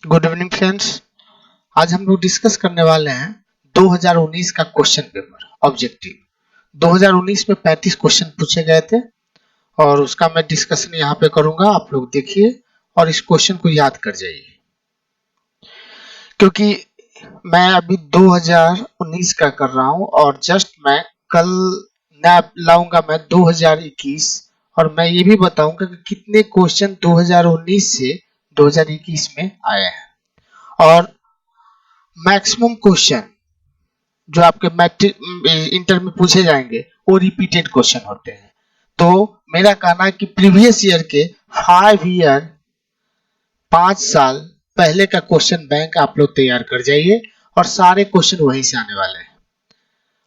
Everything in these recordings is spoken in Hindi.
Good evening friends. आज हम लोग डिस्कस करने वाले हैं 2019 का क्वेश्चन पेपर ऑब्जेक्टिव। 2019 में 35 क्वेश्चन पूछे गए थे और उसका मैं डिस्कशन यहाँ पे करूंगा। आप लोग देखिए और इस क्वेश्चन को याद कर जाइए, क्योंकि मैं अभी 2019 का कर रहा हूँ और जस्ट मैं कल नया लाऊंगा मैं 2021, और मैं ये भी बताऊंगा कि कितने क्वेश्चन 2019 से 2021 में आए हैं। और मैक्सिमम क्वेश्चन जो आपके मैट्रिक इंटर में पूछे जाएंगे वो रिपीटेड क्वेश्चन होते हैं। तो मेरा कहना है कि प्रीवियस ईयर के 5 साल पहले का क्वेश्चन बैंक आप लोग तैयार कर जाइए और सारे क्वेश्चन वहीं से आने वाले हैं।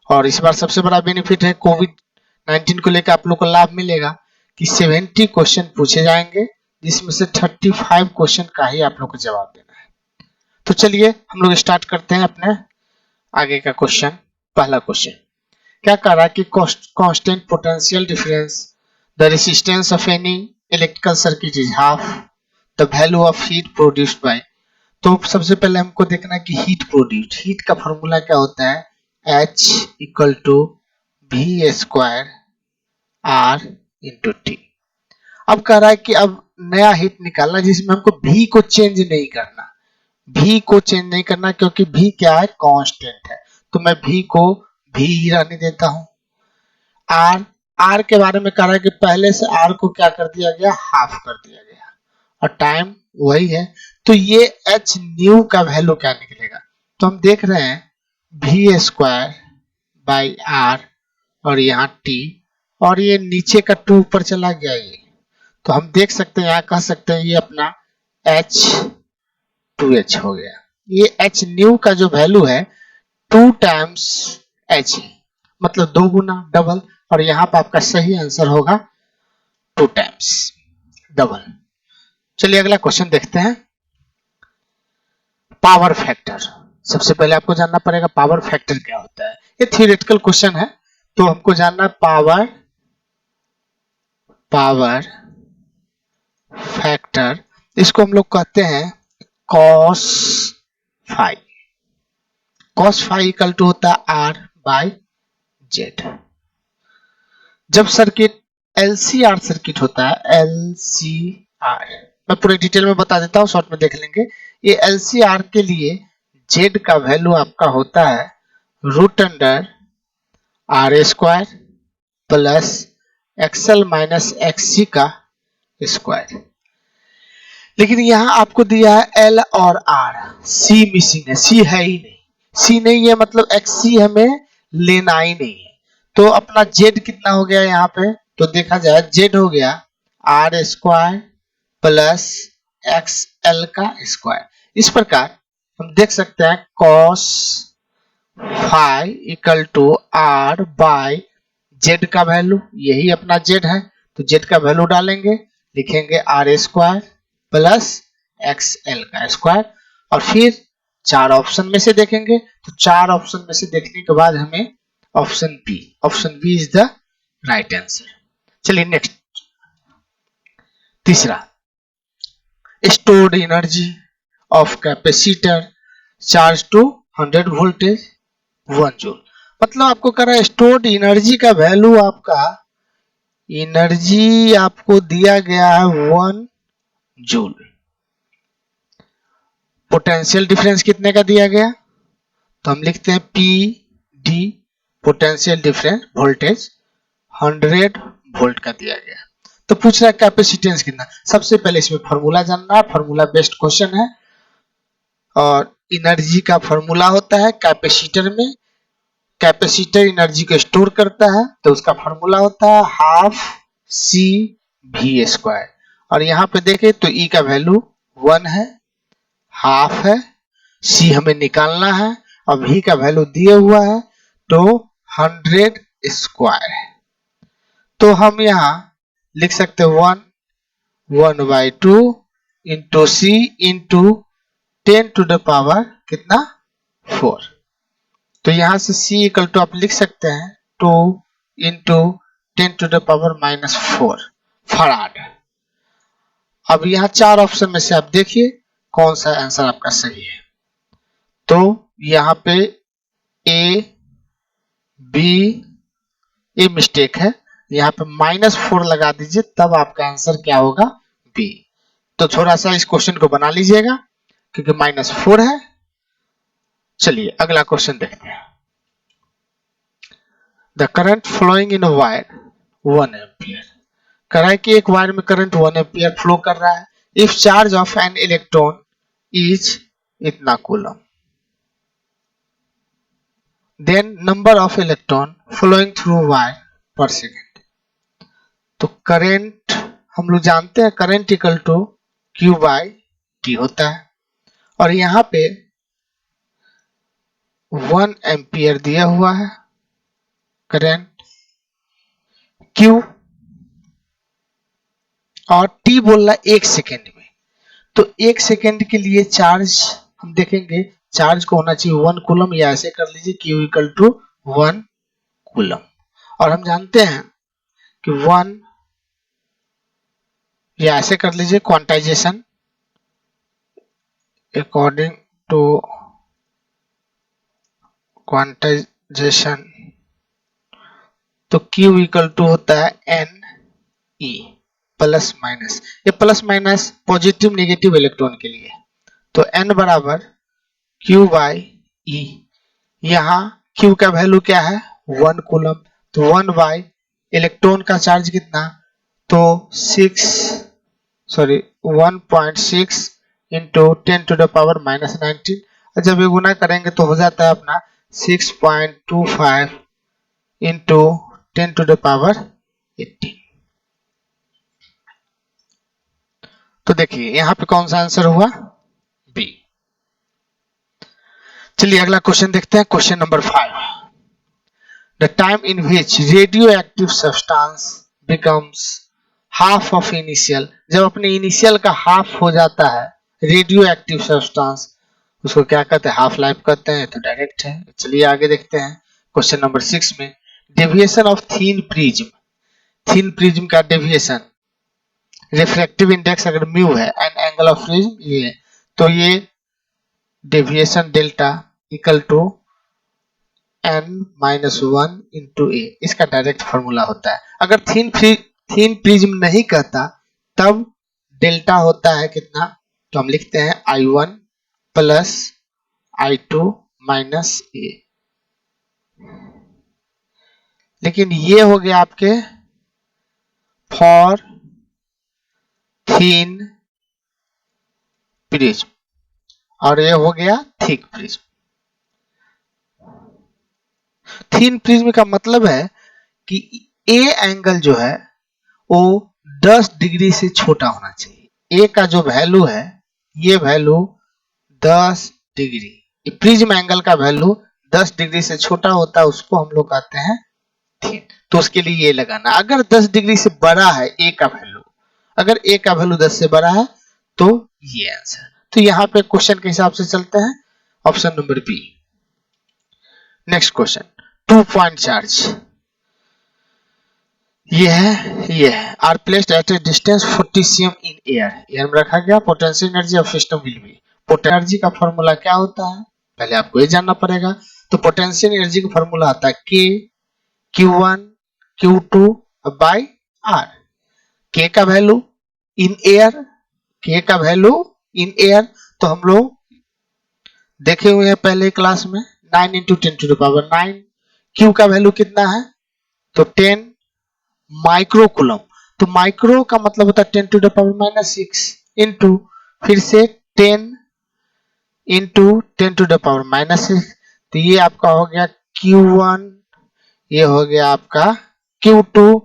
और इस बार सबसे बड़ा बेनिफिट है, कोविड-19 को लेकर आप लोग को लाभ मिलेगा कि 70 क्वेश्चन पूछे जाएंगे, जिसमें से 35 क्वेश्चन का ही आप लोग को जवाब देना है। तो चलिए हम लोग स्टार्ट करते हैं अपने आगे का क्वेश्चन। पहला क्वेश्चन क्या कह रहा है कि constant potential difference the resistance of any electrical circuit is half the value of heat produced by. तो सबसे पहले हमको देखना है कि हीट प्रोड्यूस्ड, हीट का फॉर्मूला क्या होता है, H equal to V square R into T. अब कह रहा है कि अब नया हीट निकालना जिसमें हमको V को चेंज नहीं करना, V को चेंज नहीं करना क्योंकि V क्या है, कांस्टेंट है। तो मैं V को V ही रहने देता हूं। R के बारे में कह रहा है कि पहले से R को क्या कर दिया गया, हाफ कर दिया गया और टाइम वही है। तो ये H न्यू का वैल्यू क्या निकलेगा, तो हम देख रहे हैं V स्क्वायर बाई R और यहाँ T, और ये नीचे का 2 ऊपर चला गया ये, तो हम देख सकते हैं यहाँ कह सकते हैं ये अपना H2H हो गया। ये H न्यू का जो वैल्यू है 2 टाइम्स H, मतलब 2 गुना डबल, और यहाँ पे आपका सही आंसर होगा 2 टाइम्स डबल। चलिए अगला क्वेश्चन देखते हैं। पावर फैक्टर, सबसे पहले आपको जानना पड़ेगा पावर फैक्टर क्या होता है। ये थियोरेटिकल क्वेश्चन है, तो हमको जानना पावर फैक्टर, इसको हम लोग कहते हैं cos phi. cos phi equal to होता है R बाई Z। जब सर्किट LCR सर्किट होता है, LCR मैं पूरे डिटेल में बता देता हूँ, शॉर्ट में देख लेंगे। ये LCR के लिए Z का वैल्यू आपका होता है root under R square plus XL minus XC का स्क्वायर। लेकिन यहाँ आपको दिया है L और R, C मिसिंग है, C है ही नहीं, C नहीं है मतलब XC हमें लेना ही नहीं है। तो अपना Z कितना हो गया यहाँ पे, तो देखा जाए Z हो गया R स्क्वायर प्लस XL का स्क्वायर। इस प्रकार हम देख सकते हैं cos phi equal to R by Z का वैल्यू, यही अपना Z है, तो Z का वैल्यू डालेंगे, लिखेंगे R स्क्वायर प्लस XL का स्क्वायर, और फिर 4 ऑप्शन में से देखेंगे, तो 4 ऑप्शन में से देखने के बाद हमें option B is the right answer. चलिए नेक्स्ट, तीसरा, stored energy of capacitor charge to 100 voltage 1 joule. मतलब आपको कह रहा है स्टोर्ड एनर्जी का वैल्यू, आपका एनर्जी आपको दिया गया है 1 जूल। पोटेंशियल डिफरेंस कितने का दिया गया, तो हम लिखते हैं P D, potential difference voltage 100 volt का दिया गया। तो पूछ रहा है कैपेसिटेंस कितना। सबसे पहले इसमें फार्मूला जानना है, फार्मूला बेस्ड क्वेश्चन है, और एनर्जी का फार्मूला होता है कैपेसिटर में, कैपेसिटर एनर्जी को स्टोर करता है, तो उसका फार्मूला होता है हाफ सी वी स्क्वायर। और यहाँ पे देखें तो ई का वैल्यू 1 है, हाफ है, सी हमें निकालना है और वी का वैल्यू दिया हुआ है तो 100 स्क्वायर है। तो हम यहाँ लिख सकते हैं 1/2 into C into 10 to the power कितना 4। तो यहाँ से C इक्वल टू आप लिख सकते हैं 2 into 10 to the power -4 farad. अब यहाँ 4 ऑप्शन में से आप देखिए कौन सा आंसर आपका सही है। तो यहाँ पे ए बी ये मिस्टेक है, यहाँ पे -4 लगा दीजिए, तब आपका आंसर क्या होगा, बी। तो थोड़ा सा इस क्वेश्चन को बना लीजिएगा क्योंकि -4 है। चलिए अगला क्वेश्चन देखते हैं। The current flowing in a wire 1 ampere. कह रहा है कि एक वायर में करंट 1 एम्पियर फ्लो कर रहा है। If charge of an electron is इतना coulomb, then number of electron flowing through wire per second. तो करंट हम लोग जानते हैं, current equal to Q by T होता है, और यहाँ पे 1 एम्पियर दिया हुआ है करंट, Q और T बोल रहा है 1 सेकेंड में। तो 1 सेकेंड के लिए चार्ज हम देखेंगे, चार्ज को होना चाहिए 1 कूलम, या ऐसे कर लीजिए Q इक्वल टू 1 कूलम। और हम जानते हैं कि 1, या ऐसे कर लीजिए क्वांटाइजेशन अकॉर्डिंग टू क्वांटाइजेशन, तो Q इक्वल टू होता है N E प्लस माइनस। ये plus minus positive negative electron के लिए, तो N बराबर Q बाई E। यहाँ Q का वैल्यू क्या है, 1 कूलम, तो 1 बाई इलेक्ट्रॉन का चार्ज कितना, तो 1.6 इंटू 10 टू द पावर -19, और जब ये गुना करेंगे तो हो जाता है अपना 6.25 इंटू 10 टू द पावर 18। तो देखिए यहाँ पे कौन सा आंसर हुआ, बी। चलिए अगला क्वेश्चन देखते हैं, question number 5। The time in which radio active substance becomes half of initial. जब अपने इनिशियल का हाफ हो जाता है रेडियो एक्टिव सब्सटेंस, उसको क्या कहते हैं, हाफ लाइफ कहते हैं। तो डायरेक्ट है। चलिए आगे देखते हैं क्वेश्चन नंबर 6 में। Deviation of thin prism, thin prism का डेविएशन, रिफ्रैक्टिव इंडेक्स अगर म्यू है एंड एंगल ऑफ प्रिज्म ये, तो ये deviation delta equal to n-1 into A, इसका डायरेक्ट फॉर्मूला होता है। अगर थिन प्रिज्म नहीं कहता तब डेल्टा होता है कितना, तो हम लिखते हैं I1 प्लस I2 माइनस ए। लेकिन ये हो गया आपके फॉर थिन प्रिज्म, और ये हो गया थिक प्रिज्म। थिन प्रिज्म का मतलब है कि ए एंगल जो है वो 10 डिग्री से छोटा होना चाहिए। ए का जो वैल्यू है, ये वैल्यू 10 डिग्री, प्रिज्म एंगल का वैल्यू 10 डिग्री से छोटा होता है, उसको हम लोग कहते हैं थिन। तो उसके लिए ये लगाना, अगर 10 डिग्री से बड़ा है ए का वैल्यू, अगर ए का वैल्यू 10 से बड़ा है तो ये आंसर। तो यहाँ पे क्वेश्चन के हिसाब से चलते हैं, option number B. Next question, 2 point charge, ये है are placed at a distance 40 cm in air में रखा गया। Potential energy of system will be, potential energy का फॉर्मूला क्या होता है, पहले आपको ये जानना पड़ेगा। तो पोटेंशियल एनर्जी का फॉर्मूला आता है K Q1 Q2 by R। K का वैल्यू इन एयर, K का वैल्यू इन एयर तो हम लोग देखे हुए हैं पहले क्लास में, 9 into 10 to the power 9। Q का वैल्यू कितना है, तो 10 माइक्रो कूलम, तो माइक्रो का मतलब होता है 10 टू द पावर -6 इंटू फिर से 10 इंटू 10 टू द पावर -6। तो ये आपका हो गया Q1, ये हो गया आपका Q2,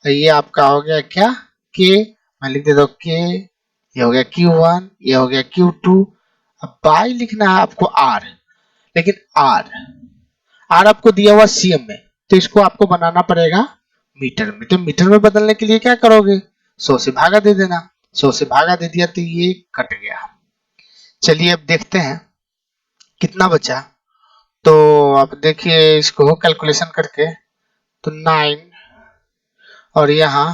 ये आपका हो गया क्या K, मैं लिख देता हूँ K, ये हो गया Q1, ये हो गया Q2। अब बाई लिखना है आपको R, लेकिन R आपको दिया हुआ CM में, तो इसको आपको बनाना पड़ेगा मीटर में। तो मीटर में बदलने के लिए क्या करोगे, 100 से भागा दे देना, 100 से भागा दे दिया तो ये कट गया। चलिए अब देखते हैं कितना बचा। तो आप देखिए इसको कैलकुलेशन करके, तो 9 और यहाँ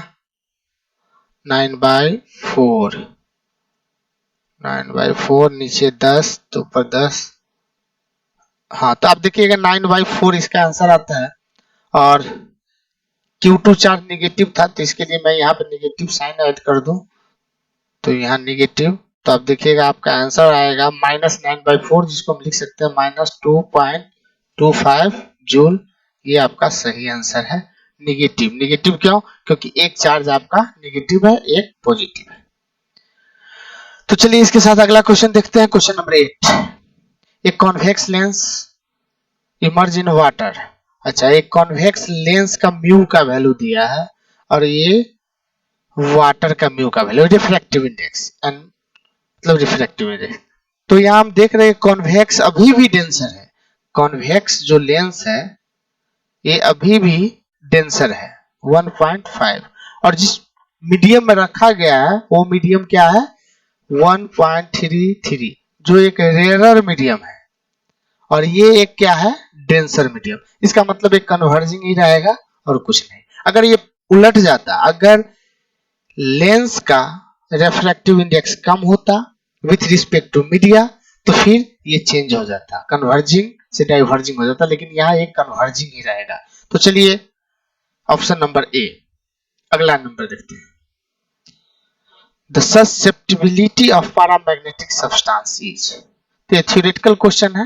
9/4 9/4 नीचे 10 तो ऊपर 10। हाँ तो आप देखिएगा 9/4 इसका आंसर आता है। और Q2 चार्ज निगेटिव था तो इसके लिए मैं यहाँ पे निगेटिव साइन ऐड कर दूं तो यहाँ निगेटिव, तो आप देखिएगा आपका आंसर आएगा -9/4, जिसको हम लिख सकते हैं -2.25 जूल। ये आपका सही आंसर है। निगेटिव निगेटिव क्यों? क्योंकि एक चार्ज आपका निगेटिव है, एक पॉजिटिव है। तो चलिए इसके साथ अगला क्वेश्चन देखते हैं। क्वेश्चन नंबर 8, एक convex lens emerge in water. अच्छा, एक कॉन्वेक्स लेंस का म्यू का वैल्यू दिया है और ये वाटर का म्यू का वैल्यू, रिफ्रैक्टिव इंडेक्स एंड मतलब रिफ्रैक्टिव इंडेक्स। तो यहाँ हम देख रहे हैं कॉन्वेक्स अभी भी डेंसर है। कॉन्वेक्स जो लेंस है ये अभी भी डेंसर है 1.5, और जिस मीडियम में रखा गया है वो मीडियम क्या है 1.33, जो एक रेयरर मीडियम है, और ये एक क्या है डेंसर मीडियम। इसका मतलब एक कन्वर्जिंग ही रहेगा और कुछ नहीं। अगर ये उलट जाता, अगर लेंस का रिफ्रैक्टिव इंडेक्स कम होता विथ रिस्पेक्ट टू मीडिया तो फिर ये चेंज हो जाता, कन्वर्जिंग से डाइवर्जिंग हो जाता, लेकिन यहाँ एक कन्वर्जिंग ही रहेगा। तो चलिए ऑप्शन नंबर ए, अगला नंबर देखते हैं। The susceptibility of paramagnetic substance is, तो ये थ्योरेटिकल क्वेश्चन है,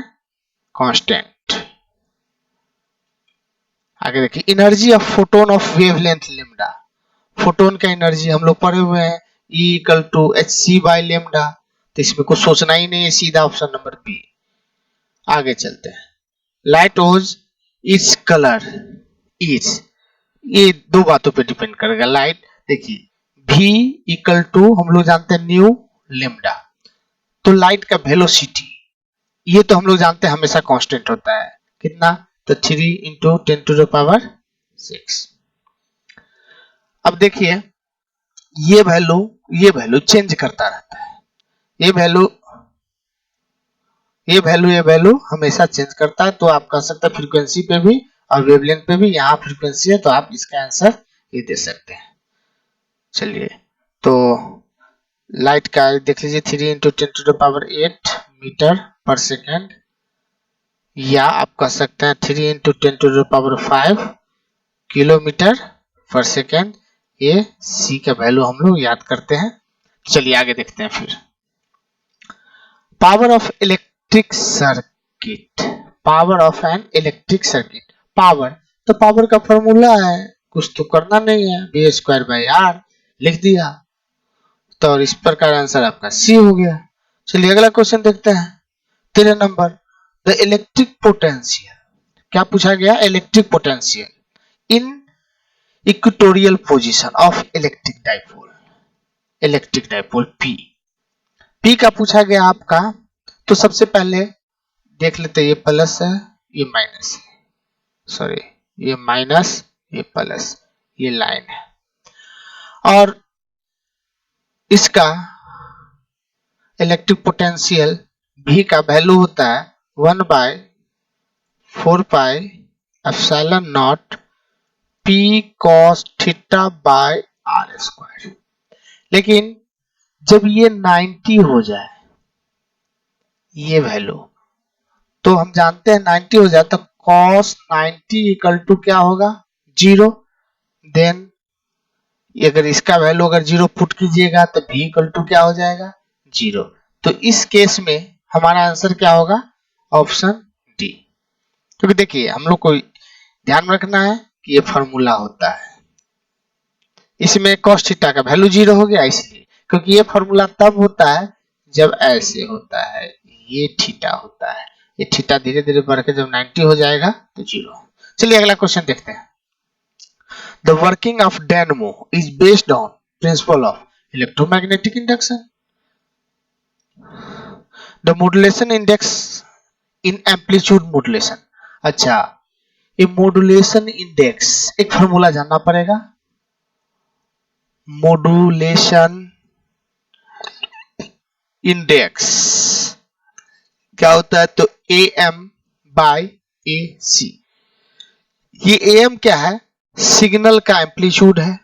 कांस्टेंट। आगे देखिए, energy of photon of wavelength lambda. Photon का एनर्जी हम लोग पढ़े हुए हैं E = hc/λ, तो इसमें कुछ सोचना ही नहीं है, सीधा ऑप्शन नंबर बी। आगे चलते हैं। लाइट ओज इट्स कलर इज, ये दो बातों पे डिपेंड करेगा। लाइट देखिए V = हम लोग जानते हैं न्यू लैम्डा, तो लाइट का वेलोसिटी ये तो हम लोग जानते हैं हमेशा कांस्टेंट होता है, कितना, तो 3 × 10⁶। अब देखिए ये वैल्यू चेंज करता रहता है, ये वैल्यू हमेशा चेंज करता है। तो आप कह सकते हैं फ्रीक्वेंसी पे भी और वेवलेंथ पे भी, यहाँ फ्रीक्वेंसी है तो आप इसका आंसर ये दे सकते हैं। चलिए तो लाइट का देख लीजिए 3 × 10⁸ मीटर पर सेकेंड, या आप कह सकते हैं 3 × 10⁵ किलोमीटर पर सेकेंड। ये सी का वैल्यू हम लोग याद करते हैं। चलिए आगे देखते हैं फिर। Power of electric circuit, power of an electric circuit. Power, तो पावर का फॉर्मूला है, कुछ तो करना नहीं है, V²/R लिख दिया, तो इस प्रकार आंसर आपका सी हो गया। चलिए अगला क्वेश्चन देखते हैं। 13 नंबर, द इलेक्ट्रिक पोटेंशियल, क्या पूछा गया, electric potential in equatorial position of electric dipole P का पूछा गया आपका। तो सबसे पहले देख लेते हैं, ये प्लस है ये माइनस है, सॉरी ये माइनस ये प्लस, ये लाइन है, और इसका इलेक्ट्रिक पोटेंशियल V का वैल्यू होता है 1/4πε0 P cos θ/r²। लेकिन जब ये 90 हो जाए ये वैल्यू, तो हम जानते हैं 90 हो जाए तो cos 90 = क्या होगा 0। देन अगर इसका वैल्यू अगर 0 पुट कीजिएगा तो V = क्या हो जाएगा 0। तो इस केस में हमारा आंसर क्या होगा, ऑप्शन डी। क्योंकि देखिए हम लोग को ध्यान रखना है कि ये फॉर्मूला होता है, इसमें cos θ का वैल्यू 0 हो गया इसलिए, क्योंकि ये फॉर्मूला तब होता है जब ऐसे होता है, ये थीटा होता है, ये थीटा धीरे धीरे बढ़ के जब 90 हो जाएगा तो 0। चलिए अगला क्वेश्चन देखते हैं। The working of dynamo is based on principle of electromagnetic induction. The modulation index in amplitude modulation. अच्छा, ये मॉड्यूलेशन इंडेक्स एक फॉर्मूला जानना पड़ेगा। मॉड्यूलेशन इंडेक्स क्या होता है, तो AM/AC। ये AM क्या है, सिग्नल का एम्पलीट्यूड है,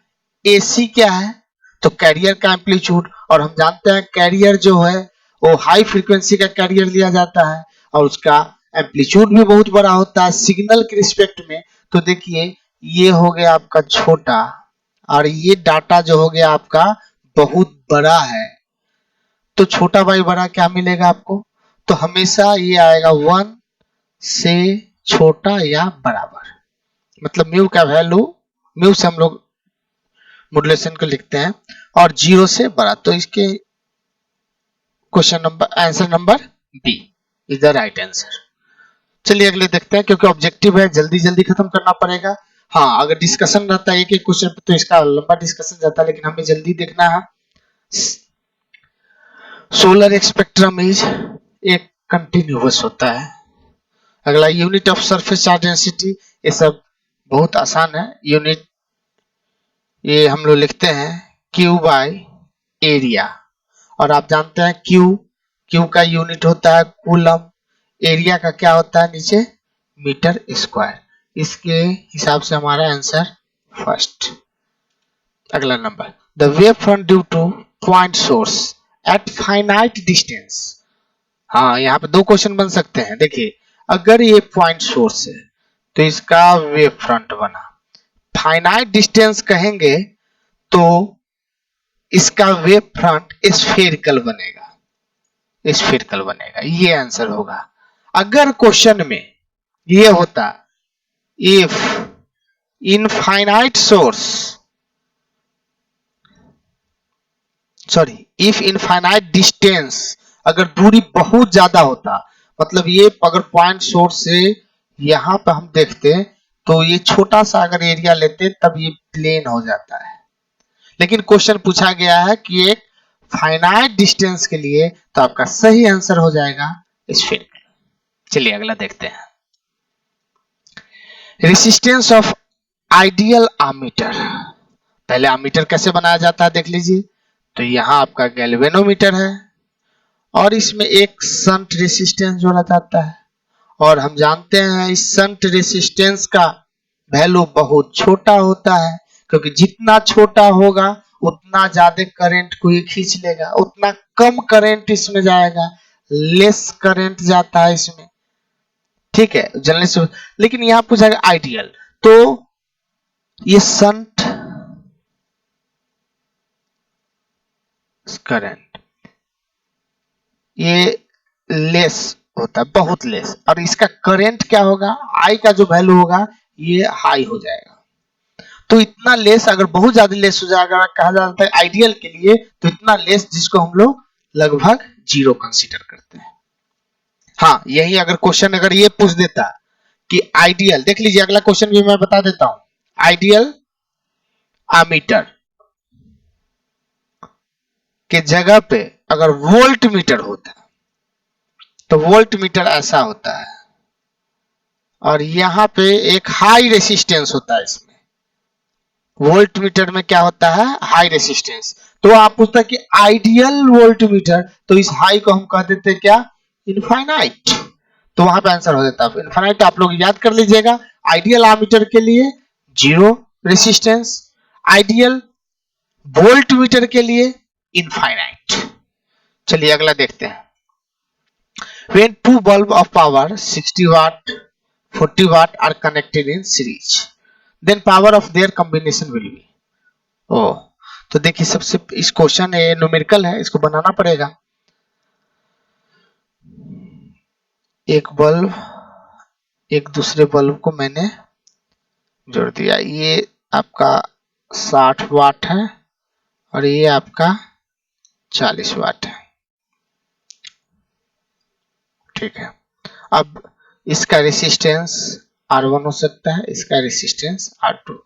AC क्या है, तो कैरियर का एम्पलीट्यूड, और हम जानते हैं कैरियर जो है वो हाई फ्रीक्वेंसी का कैरियर लिया जाता है और उसका एम्पलीट्यूड भी बहुत बड़ा होता है सिग्नल के रिस्पेक्ट में। तो देखिए ये हो गया आपका छोटा और ये डाटा जो हो गया आपका बहुत बड़ा है। तो छोटा बाई बड़ा क्या मिलेगा आपको? तो हमेशा ये आएगा 1 से छोटा या बराबर, मतलब म्यू का वैल्यू, म्यू से हम लोग मॉड्यूलेशन को लिखते हैं, और 0 से बड़ा। तो इसके question number answer number B is the right answer. चलिए अगले देखते हैं, क्योंकि ऑब्जेक्टिव है जल्दी जल्दी खत्म करना पड़ेगा। हाँ, अगर डिस्कशन रहता है एक एक क्वेश्चन पे तो इसका लंबा डिस्कशन जाता है, लेकिन हमें जल्दी देखना है। सोलर स्पेक्ट्रम इज एक कंटिन्यूअस होता है। अगला unit of surface charge density, ये सब बहुत आसान है। यूनिट ये हम लोग लिखते हैं क्यू बाय एरिया, और आप जानते हैं क्यू का यूनिट होता है कूलम, एरिया का क्या होता है नीचे मीटर स्क्वायर। इसके हिसाब से हमारा आंसर फर्स्ट। अगला number, the wave front due to point source at finite distance. हाँ, यहाँ पे दो क्वेश्चन बन सकते हैं। देखिए अगर ये पॉइंट सोर्स है तो इसका वेव फ्रंट बना, फाइनाइट डिस्टेंस कहेंगे तो इसका वेव फ्रंट स्फेरिकल बनेगा, स्फेरिकल बनेगा, ये आंसर होगा। अगर क्वेश्चन में ये होता if infinite source, sorry if infinite distance, अगर दूरी बहुत ज्यादा होता, मतलब ये अगर पॉइंट सोर्स से यहां पर हम देखते तो ये छोटा सा अगर एरिया लेते तब ये प्लेन हो जाता है, लेकिन क्वेश्चन पूछा गया है कि एक फाइनाइट डिस्टेंस के लिए, तो आपका सही आंसर हो जाएगा स्फेरिकल। चलिए अगला देखते हैं, रेसिस्टेंस ऑफ आइडियल एमीटर। पहले एमीटर कैसे बनाया जाता है देख लीजिए। तो यहाँ आपका गैल्वेनोमीटर है और इसमें एक शंट रेसिस्टेंस जोड़ा जाता है, और हम जानते हैं इस शंट रेसिस्टेंस का वैल्यू बहुत छोटा होता है, क्योंकि जितना छोटा होगा उतना ज्यादा करंट को ये खींच लेगा, उतना कम करंट इसमें जाएगा, लेस करंट जाता है इसमें, ठीक है जनरली से। लेकिन यहाँ पूछा गया आइडियल, तो ये शंट करंट ये लेस होता है, बहुत लेस, और इसका करंट क्या होगा, आई का जो वैल्यू होगा ये हाई हो जाएगा। तो इतना लेस, अगर बहुत ज्यादा लेस हो जाएगा, कहा जाता है आइडियल के लिए, तो इतना लेस जिसको हम लोग लगभग जीरो कंसीडर करते हैं। हाँ, यही अगर क्वेश्चन अगर ये पूछ देता कि आइडियल, देख लीजिए अगला क्वेश्चन भी मैं बता देता हूं, आइडियल एमीटर के जगह पे अगर वोल्ट मीटर होता तो वोल्ट मीटर ऐसा होता है, और यहां पे एक हाई रेसिस्टेंस होता है इसमें। वोल्ट मीटर में क्या होता है, हाई रेसिस्टेंस। तो आप पूछता है कि आइडियल वोल्ट मीटर, तो इस हाई को हम कह देते क्या, इनफाइनाइट। तो वहां पे आंसर हो जाता है इनफाइनाइट। आप लोग याद कर लीजिएगा, आइडियल एमीटर के लिए zero resistance, ideal volt meter के लिए इनफाइनाइट। चलिए अगला देखते हैं, when two bulb of power 60 watt 40 watt are connected in series, then power of their combination will be। ओ, तो देखिए सबसे इस क्वेश्चन है न्यूमेरिकल है, इसको बनाना पड़ेगा। एक बल्ब एक दूसरे बल्ब को मैंने जोड़ दिया, ये आपका 60 वाट है और ये आपका 40 वाट है, ठीक है। अब इसका रेसिस्टेंस R1 हो सकता है, इसका रेसिस्टेंस R2।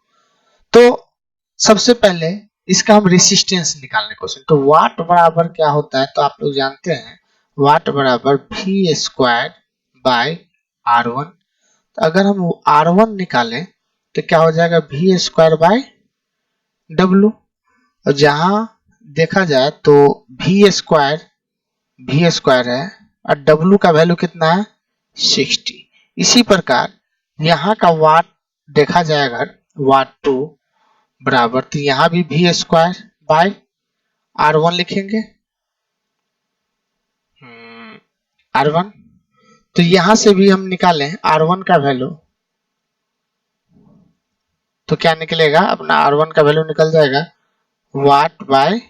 तो सबसे पहले इसका हम रेसिस्टेंस निकालने क्वेश्चन, तो वाट बराबर क्या होता है, तो आप लोग जानते हैं वाट बराबर V स्क्वायर बाय R1। तो अगर हम R1 निकालें तो क्या हो जाएगा, V स्क्वायर बाय W। और जहां देखा जाए तो V स्क्वायर है और W का वैल्यू कितना है 60। इसी प्रकार यहाँ का वाट देखा जाएगा वाट 2 बराबर, तो यहाँ भी V स्क्वायर बाय R1 लिखेंगे। R1, तो यहां से भी हम निकालें R1 का वैल्यू, तो क्या निकलेगा, अपना R1 का वैल्यू निकल जाएगा watt by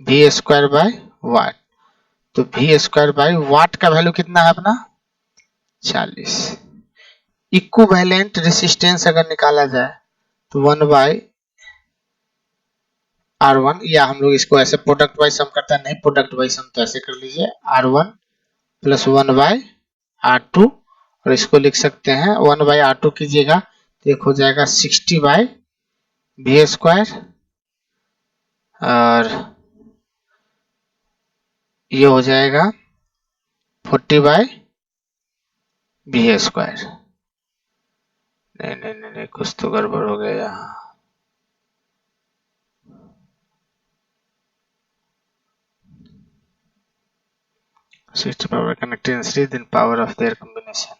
V square by watt. तो V स्क्वायर बाय वाट का वैल्यू कितना है अपना 40। इक्विवेलेंट रेसिस्टेंस अगर निकाला जाए तो 1 बाय R1, या हम लोग इसको ऐसे प्रोडक्ट वाइज सम करते हैं, नहीं प्रोडक्ट वाइज सम तो ऐसे कर लीजिए R1 प्लस 1 बाय R2, और इसको लिख सकते हैं 1 बाय R2 कीजिएगा तो एक हो जाएगा 60 बाय V स्क्वायर, और ये हो जाएगा 40 बाय V स्क्वायर। नहीं, कुछ तो गड़बड़ हो गया यहाँ। पावर कनेक्टेंसी then power of their combination,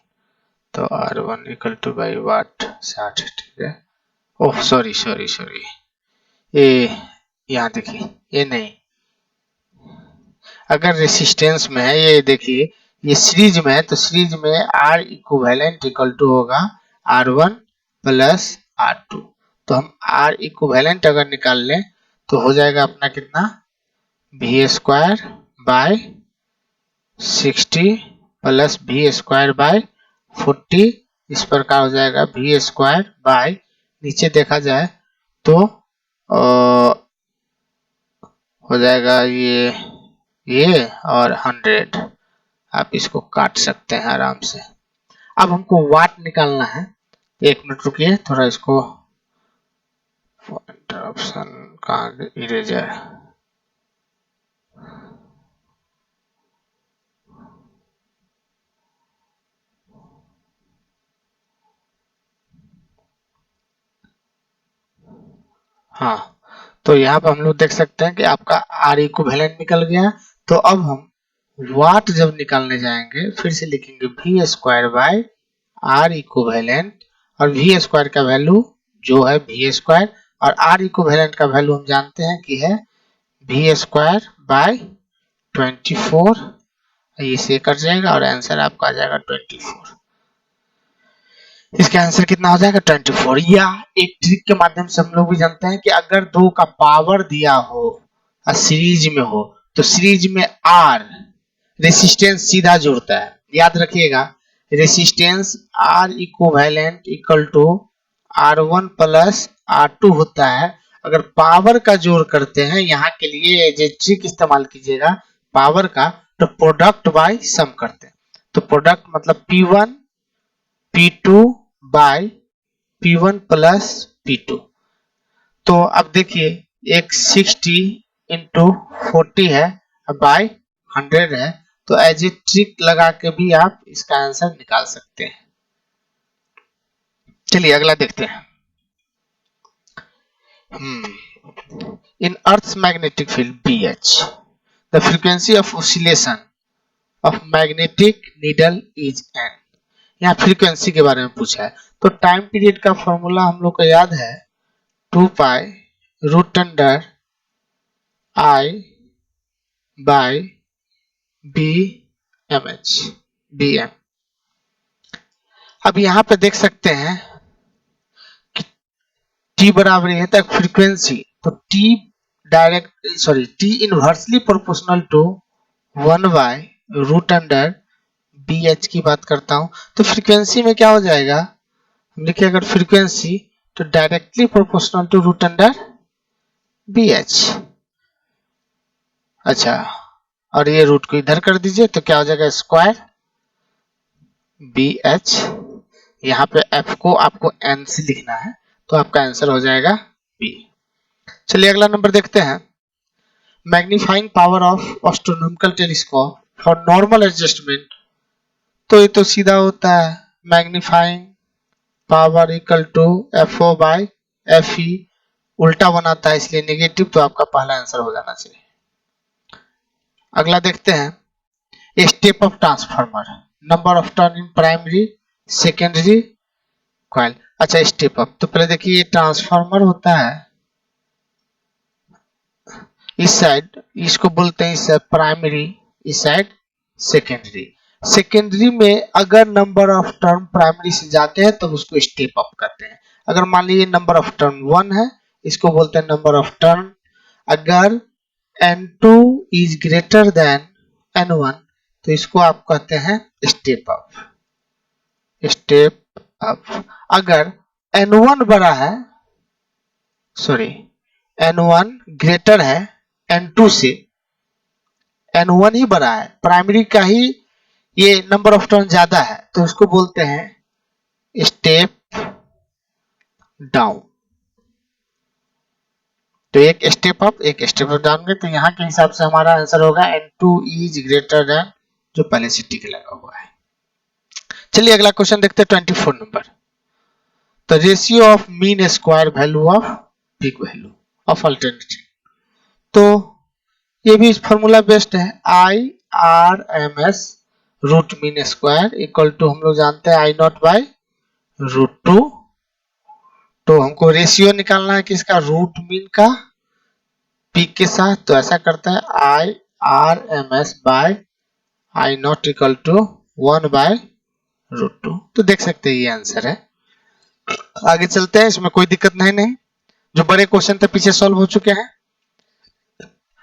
तो R1 equal two by what 60, ठीक है। ओह सॉरी, ये यहाँ देखिए, ये नहीं, अगर रेसिस्टेंस में है, ये देखिए ये सीरीज में है, तो सीरीज में R इक्विवेलेंट इक्वल टू होगा R1 प्लस R2। तो हम R इक्विवेलेंट अगर निकाल लें तो हो जाएगा अपना कितना V square bye 60 plus V square bye 40, इस प्रकार हो जाएगा V स्क्वायर बाय, नीचे देखा जाए तो हो जाएगा ये और 100, आप इसको काट सकते हैं आराम से। अब हमको वाट निकालना है, एक मिनट रुकिए, थोड़ा इसको ऑप्शन कहाँ, इरेजर, हाँ, तो यहाँ पर हम लोग देख सकते हैं कि आपका R इक्विवेलेंट निकल गया। तो अब हम वाट जब निकालने जाएंगे फिर से लिखेंगे V square bye R equivalent, और V स्क्वायर का वैल्यू जो है V स्क्वायर, और R इक्विवेलेंट का वैल्यू हम जानते हैं कि है V स्क्वायर बाय 24, इसे कट जाएगा और आंसर आपका आ जाएगा 24। इसका आंसर कितना हो जाएगा 24। या एक ट्रिक के माध्यम से हम लोग भी जानते हैं कि अगर दो का पावर दिया हो और सीरीज में हो तो सीरीज में R रेसिस्टेंस सीधा जुड़ता है, याद रखिएगा, resistance R equivalent equal to R1 plus R2 होता है। अगर पावर का जोड़ करते हैं, यहाँ के लिए जो ट्रिक इस्तेमाल कीजिएगा पावर का, तो प्रोडक्ट बाय सम करते हैं, तो प्रोडक्ट मतलब P1 P2 bye P1 plus P2। तो अब देखिए एक 60 इंटू 40 है बाय 100 है, तो एज ए ट्रिक लगा के भी आप इसका आंसर निकाल सकते हैं। चलिए अगला देखते हैं। In earth's magnetic field BH, the frequency of oscillation of magnetic needle is n। यहाँ फ्रीक्वेंसी के बारे में पूछा है, तो टाइम पीरियड का फॉर्मूला हम लोग को याद है 2 pi root under I by BM। अब यहाँ पे देख सकते हैं कि T बराबर है तक फ्रीक्वेंसी, तो T inversely proportional to 1 by root under BH की बात करता हूं, तो फ्रीक्वेंसी में क्या हो जाएगा, हम लिखिए अगर फ्रीक्वेंसी तो directly proportional to root under BH। अच्छा, और ये रूट को इधर कर दीजिए तो क्या हो जाएगा स्क्वायर BH, यहाँ पे F को आपको N से लिखना है, तो आपका आंसर हो जाएगा B। चलिए अगला नंबर देखते हैं। Magnifying power of astronomical telescope for normal adjustment, तो ये तो सीधा होता है magnifying power equal to FO by FE, उल्टा बनाता है इसलिए नेगेटिव, तो आपका पहला आंसर हो जाना चाहिए। अगला देखते हैं step of transformer, number of turn in primary secondary coil. अच्छा स्टेप अप, तो पहले देखिए ये ट्रांसफार्मर होता है, इस साइड इसको बोलते हैं, इस साइड प्राइमरी, इस साइड सेकेंडरी। सेकेंडरी में अगर नंबर ऑफ टर्म प्राइमरी से जाते हैं तब उसको स्टेप अप कहते हैं। अगर मान लीजिए नंबर ऑफ टर्म 1 है, इसको बोलते हैं नंबर ऑफ टर्म। अगर n2 is greater than n1 तो इसको आप कहते हैं स्टेप अप, स्टेप अप। अगर n1 बड़ा है, सॉरी n1 ग्रेटर है n2 से, n1 ही बड़ा है, प्राइमरी का ही ये नंबर ऑफ टर्न ज्यादा है, तो उसको बोलते हैं स्टेप डाउन। तो एक स्टेप अप एक स्टेप डाउन में, तो यहाँ के हिसाब से हमारा आंसर होगा n2 इज ग्रेटर देन, जो पहले से टिक लगा हुआ है। चलिए अगला क्वेश्चन देखते हैं 24 नंबर। तो ratio of mean square value of big value of alternative. तो ये भी फॉर्मूला बेस्ड है, I R M S root mean square equal to, हम लोग जानते हैं I naught by root two. तो हमको रेशियो निकालना है किसका, रूट मीन का पीक के साथ। तो ऐसा करता है I R M S by I naught equal to 1 by root two. तो देख सकते हैं ये आंसर है। आगे चलते हैं, इसमें कोई दिक्कत नहीं। जो बड़े क्वेश्चन थे पीछे सॉल्व हो चुके हैं।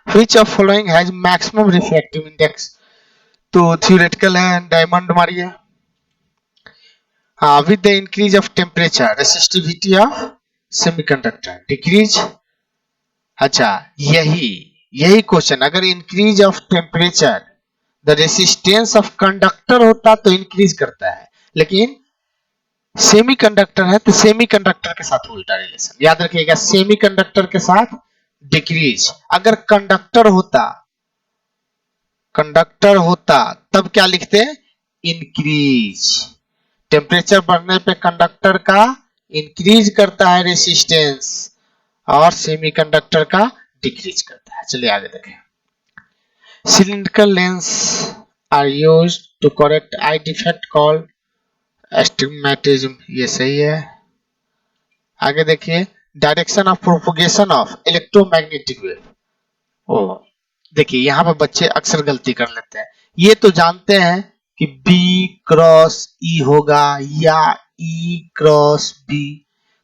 Which of following has maximum refractive index? तो theoretical है, डायमंड मारिए। हाँ, with the increase of temperature resistivity of semiconductor decrease। अच्छा, यही क्वेश्चन, अगर increase of temperature the resistance of conductor होता तो इंक्रीज करता है, लेकिन सेमीकंडक्टर है तो सेमीकंडक्टर के साथ उल्टा रिलेशन। याद रखिएगा, सेमीकंडक्टर के साथ डिक्रीज। अगर कंडक्टर होता तब क्या लिखते, इंक्रीज। टेम्परेचर बढ़ने पे कंडक्टर का इंक्रीज करता है रेसिस्टेंस और सेमीकंडक्टर का डिक्रीज करता है। चलिए आगे देखें। Cylindrical lens are used to correct eye defect called astigmatism, ये सही है। आगे देखिए, direction of propagation of electromagnetic wave. ओ देखिए, यहाँ पर बच्चे अक्सर गलती कर लेते हैं। ये तो जानते हैं कि B क्रॉस E होगा या E क्रॉस B।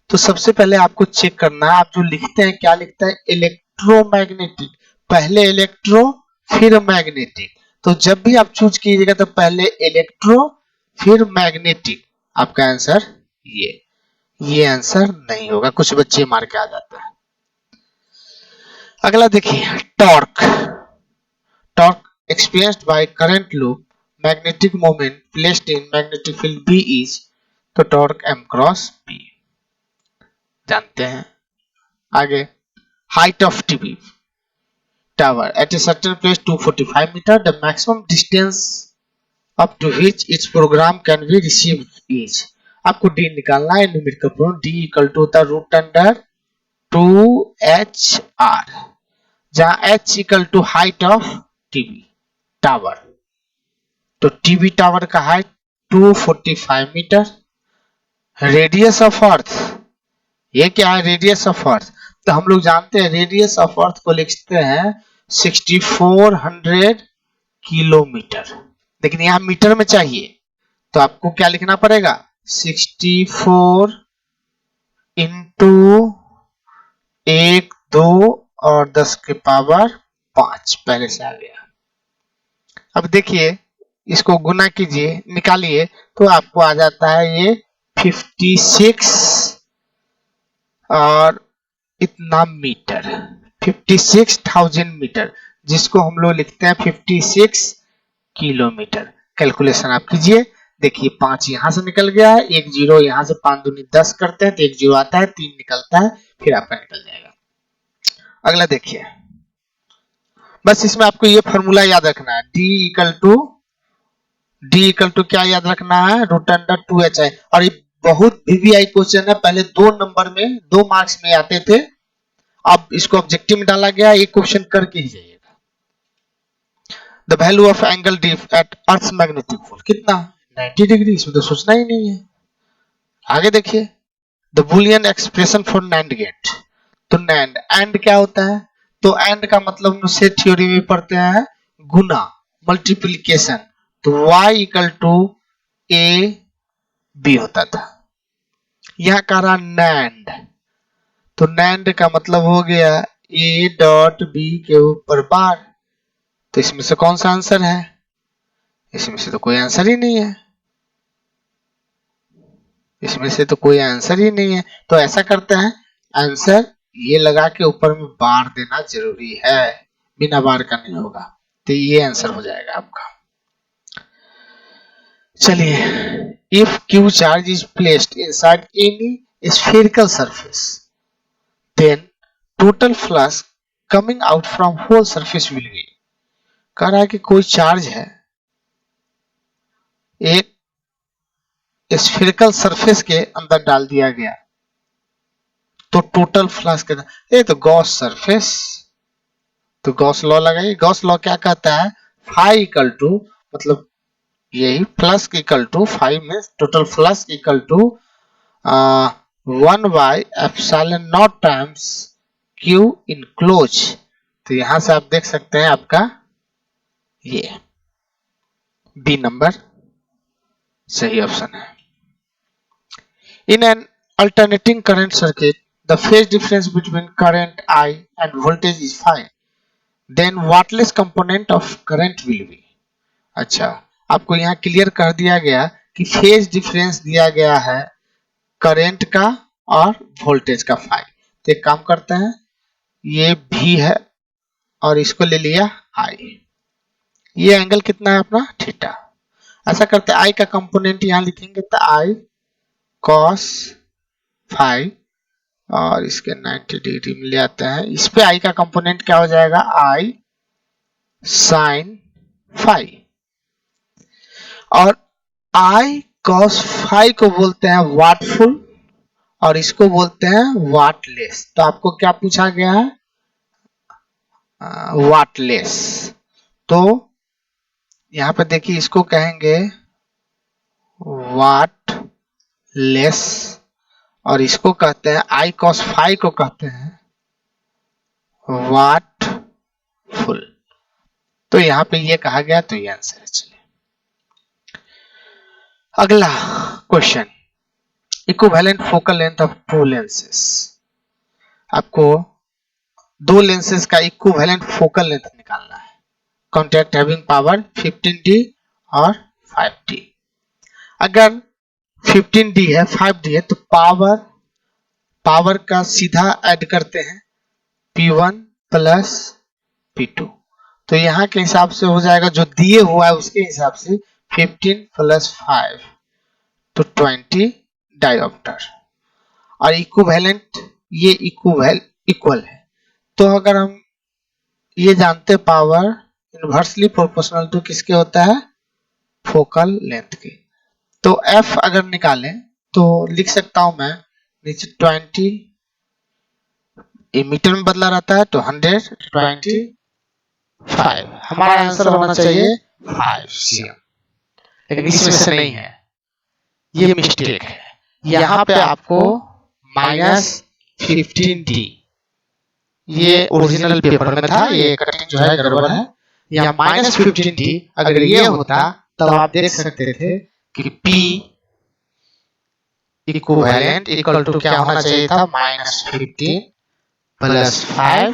तो सबसे पहले आपको चेक करना है, आप जो लिखते हैं क्या लिखते हैं, इलेक्ट्रोमैग्नेटिक, पहले इलेक्ट्रो फिर मैग्नेटिक। तो जब भी आप चूज कीजिएगा तो पहले इलेक्ट्रो फिर मैग्नेटिक। आपका आंसर ये आंसर नहीं होगा, कुछ बच्चे मार के आ जाते हैं। अगला देखिए, torque experienced by current loop magnetic moment placed in magnetic field B is, तो टॉर्क m क्रॉस B जानते हैं। आगे, height of TV tower at a certain place 245 meter, the maximum distance up to which its program can be received is। आपको D निकालना है, numerical form D equal to होता है रूट अंडर 2HR, जहां H equal to height of TV tower. तो टीवी टावर का height 245 metre. Radius of earth, ये क्या है, रेडियस ऑफ अर्थ। तो हम लोग जानते हैं रेडियस ऑफ अर्थ को लिखते हैं 6400 किलोमीटर, लेकिन यहां मीटर में चाहिए, तो आपको क्या लिखना पड़ेगा, 64 इंटू 1 2 और 10 के पावर 5 पहले से आ गया। अब देखिए, इसको गुना कीजिए, निकालिए, तो आपको आ जाता है ये 56 और इतना मीटर, 56,000 मीटर, जिसको हम लोग लिखते हैं 56 किलोमीटर। कैलकुलेशन आप कीजिए। देखिए, 5 यहां से निकल गया है, 1 0 यहां से, 5 दूनी 10 करते हैं तो 1 0 आता है, 3 निकलता है, फिर आपका निकल जाएगा। अगला देखिए, बस इसमें आपको ये फॉर्मूला याद रखना है, D इक्वल टू क्या याद रखना है, रूट अंडर 2HI। और ये बहुत VVI क्वेश्चन है, पहले 2 नंबर में 2 मार्क्स में आते थे, अब इसको ऑब्जेक्टिव में डाला गया, ये क्वेश्चन करके ही जाइएगा। The value of angle dip at earth magnetic pole कितना, 90 डिग्री, इसमें तो सोचना ही नहीं है। आगे देखिए, the boolean expression for NAND gate. तो नैंड एंड क्या होता है, तो एंड का मतलब उससे थ्योरी में पढ़ते हैं गुना, मल्टीप्लिकेशन। तो y equal to A B होता था। यह कह रहा नैंड, तो नैंड का मतलब हो गया ए डॉट बी के ऊपर बार। तो इसमें से कौन सा आंसर है? इसमें से तो कोई आंसर ही नहीं है, इसमें से तो कोई आंसर ही नहीं है। तो ऐसा करते हैं, आंसर ये लगा के ऊपर में बार देना जरूरी है, बिना बार का नहीं होगा। तो ये आंसर हो जाएगा आपका। चलिए, if Q charge is placed inside any spherical surface then total flux coming out from whole surface will be. कह रहा है कि कोई चार्ज है एक स्फेरिकल सरफेस के अंदर डाल दिया गया, तो टोटल फ्लक्स कितना? ये तो गॉस सरफेस, तो गॉस लॉ लगाइए। गॉस लॉ क्या कहता है? फाई इक्वल टू, मतलब यही प्लस इक्वल टू फाई में total flux equal to 1 by epsilon naught times Q enclose. तो यहां से आप देख सकते हैं आपका ये बी नंबर सही ऑप्शन है। In an alternating current circuit, the phase difference between current I and voltage is phi. Then wattless component of current will be. अच्छा, आपको यहाँ क्लियर कर दिया गया कि फेज डिफरेंस दिया गया है करंट का और वोल्टेज का फाई। तो एक काम करते हैं, ये भी है और इसको ले लिया आई। ये एंगल कितना है अपना? थीटा। ऐसा करते हैं, आई का कंपोनेंट यहाँ लिखेंगे तो आई कॉस फाई और इसके 90 डिग्री में ले आते हैं। इस पे आई का कंपोनेंट क्या हो जाएगा? आई साइन फाई। और आई कॉस फाई को बोलते हैं वाटफुल और इसको बोलते हैं वाटलेस। तो आपको क्या पूछा गया है? वाटलेस। तो यहां पे देखिए, इसको कहेंगे वाटलेस और इसको कहते हैं आई कॉस फाई को कहते हैं वाटफुल। तो यहां पे ये कहा गया, तो ये आंसर है। चलिए अगला question, equivalent focal length of two lenses. आपको दो लेंसेस का इक्विवेलेंट फोकल लेंथ निकालना है। कॉन्टैक्ट हैविंग पावर 15D और 5D। अगर 15D है 5D है तो पावर का सीधा ऐड करते हैं P1 प्लस P2। तो यहाँ के हिसाब से हो जाएगा, जो दिए हुआ है उसके हिसाब से 15 प्लस 5 तो 20 डायोप्टर। और इक्विवेलेंट ये इक्वल है। तो अगर हम ये जानते पावर इनवर्सली प्रोपोर्शनल टू किसके होता है? फोकल लेंथ के। तो F अगर निकालें तो लिख सकता हूं मैं नीचे 20 मीटर में बदला रहता है, तो 125 हमारा आंसर होना चाहिए 5 cm। लेकिन इसमें से नहीं है, ये मिस्टेक है। यहाँ पे आपको -15D, ये ओरिजिनल पेपर में था, ये कटिंग जो है गड़बड़ है। यहाँ -15D अगर ये होता तब आप देख सकते थे कि P इक्विवेलेंट इक्वल टू क्या होना चाहिए था? -15 प्लस 5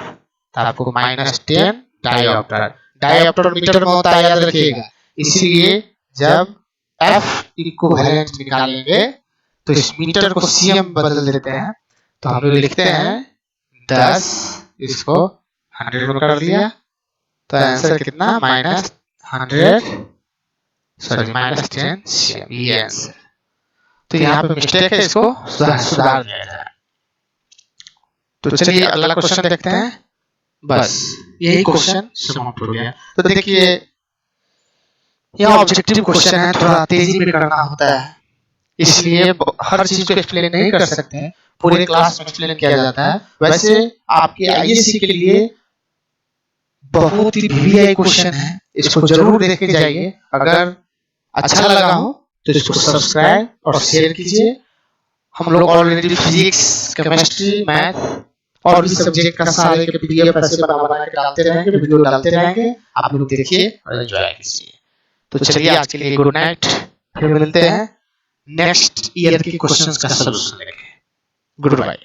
तो आपको -10 डायोप्टर। डायोप्टर मीटर में होता है, याद रखिएगा। इसीलिए जब F इक्विवेलेंट निकालेंगे तो इस मीटर को cm बदल देते हैं। तो हम लोग लिखते हैं 10, इसको 100 में कर दिया, तो आंसर कितना? -10 cm। ये आंसर। तो यहाँ पे मिस्टेक है, इसको सुधार दिया जाए। तो चलिए अगला क्वेश्चन देखते हैं। बस यही क्वेश्चन समाप्त हो गया। तो देखिए, यह ऑब्जेक्टिव क्वेश्चन है, थोड़ा तेजी में करना होता है, इसलिए हर चीज को एक्सप्लेन नहीं कर सकते हैं, पूरे क्लास में एक्सप्लेन किया जाता है। वैसे आपके आईएससी के लिए बहुत ही वीवीआई क्वेश्चन है, इसको जरूर देख के जाइए। अगर अच्छा लगा हो तो इसको सब्सक्राइब और शेयर कीजिए। हम लोग ऑलरेडी फिजिक्स, केमिस्ट्री, मैथ और भी सब्जेक्ट का सारे के पीडीएफ ऐसे बना के डालते रहेंगे, वीडियो डालते रहेंगे, आप लोग देखिए और एंजॉय कीजिए। तो चलिए आज के लिए गुड नाइट, फिर मिलते हैं नेक्स्ट ईयर के क्वेश्चंस का सलूशन लेके। Good bye.